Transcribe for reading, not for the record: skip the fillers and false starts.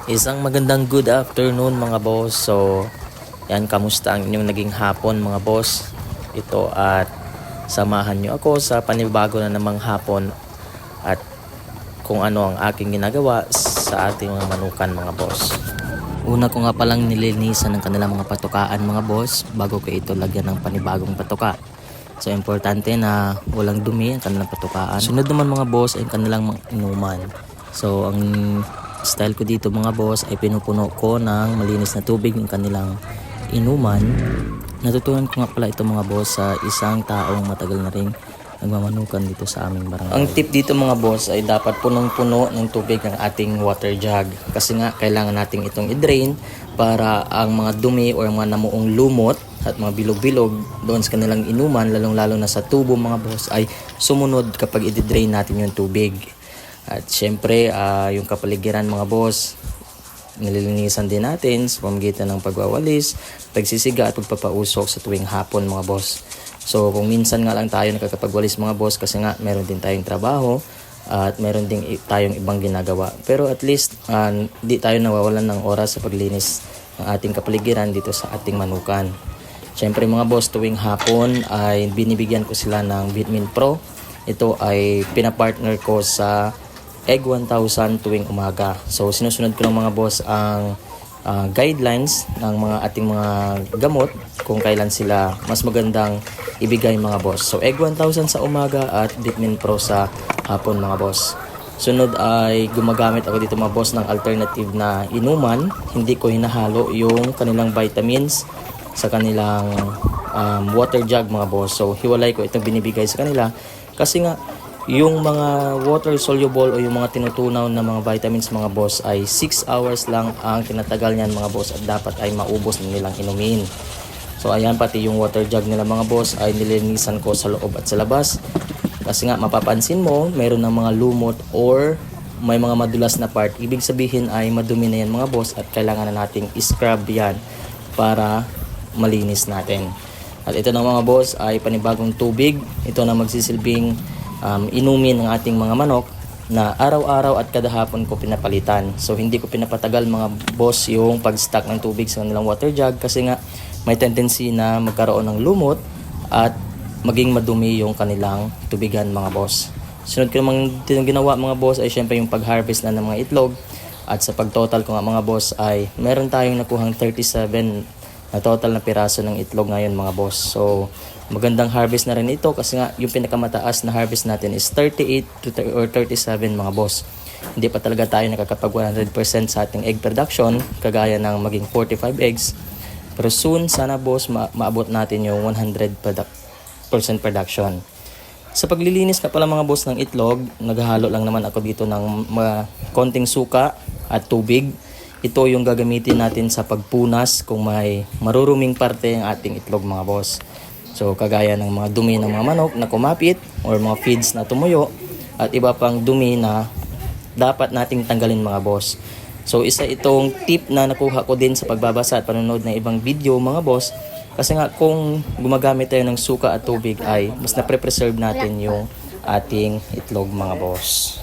Isang magandang good afternoon mga boss. So, yan, kamusta ang inyong naging hapon mga boss? Ito at samahan nyo ako sa panibago na namang hapon at kung ano ang aking ginagawa sa ating mga manukan mga boss. Una ko nga palang nilinisan ng kanilang mga patukaan mga boss bago ko ito lagyan ng panibagong patuka. So, importante na walang dumi ang kanilang patukaan. Sunod naman mga boss ay kanilang mga inuman. So, ang style ko dito mga boss ay pinupuno ko ng malinis na tubig ng kanilang inuman. Natutunan ko nga pala ito mga boss sa isang taong matagal na rin nagmamanukan dito sa aming barangay. Ang tip dito mga boss ay dapat punong-puno ng tubig ang ating water jug. Kasi nga kailangan natin itong i-drain para ang mga dumi o mga namuong lumot at mga bilog-bilog doon sa kanilang inuman, lalong-lalo na sa tubo mga boss, ay sumunod kapag i-drain natin yung tubig. At syempre, yung kapaligiran mga boss, nililinisan din natin sa pamamagitan ng pagwawalis, pagsisiga at pagpapausok sa tuwing hapon mga boss. So kung minsan nga lang tayo nakakapagwalis mga boss kasi nga meron din tayong trabaho at meron din tayong ibang ginagawa. Pero at least di tayo nawawalan ng oras sa paglinis ng ating kapaligiran dito sa ating manukan. Syempre mga boss, tuwing hapon ay binibigyan ko sila ng Vitamin Pro. Ito ay pinapartner ko sa Egg 1000 tuwing umaga. So sinusunod ko ng mga boss ang guidelines ng mga ating mga gamot kung kailan sila mas magandang ibigay mga boss. So Egg 1000 sa umaga at Vitamin Pro sa hapon mga boss. Sunod ay gumagamit ako dito mga boss ng alternative na inuman. Hindi ko hinahalo yung kanilang vitamins sa kanilang water jug mga boss. So hiwalay ko itong binibigay sa kanila kasi nga yung mga water soluble o yung mga tinutunaw na mga vitamins mga boss ay 6 hours lang ang tinatagal niyan mga boss at dapat ay maubos na nilang inumin. So ayan, pati yung water jug nila mga boss ay nilinisan ko sa loob at sa labas. Kasi nga mapapansin mo mayroon ng mga lumot or may mga madulas na part. Ibig sabihin ay madumi na yan mga boss at kailangan na nating i-scrub yan para malinis natin. At ito ng mga boss ay panibagong tubig. Ito na magsisilbing inumin ng ating mga manok na araw-araw at kada hapon ko pinapalitan. So hindi ko pinapatagal mga boss yung pag-stock ng tubig sa kanilang water jug kasi nga may tendency na magkaroon ng lumot at maging madumi yung kanilang tubigan mga boss. Sunod ko namang ginawa mga boss ay syempre yung pag-harvest na ng mga itlog. At sa pag-total ko nga mga boss ay meron tayong nakuhang 37 na total na piraso ng itlog ngayon mga boss. So magandang harvest na rin ito kasi nga yung pinakamataas na harvest natin is 38 or 37 mga boss. Hindi pa talaga tayo nakakapag 100% sa ating egg production kagaya ng maging 45 eggs. Pero soon sana boss maabot natin yung 100% production. Sa paglilinis na pala mga boss ng itlog, naghahalo lang naman ako dito ng konting suka at tubig. Ito yung gagamitin natin sa pagpunas kung may maruruming parte ang ating itlog mga boss. So kagaya ng mga dumi ng mga manok na kumapit or mga feeds na tumuyo at iba pang dumi na dapat nating tanggalin mga boss. So isa itong tip na nakuha ko din sa pagbabasa at panonood ng ibang video mga boss. Kasi nga kung gumagamit tayo ng suka at tubig ay mas na-preserve natin yung ating itlog mga boss.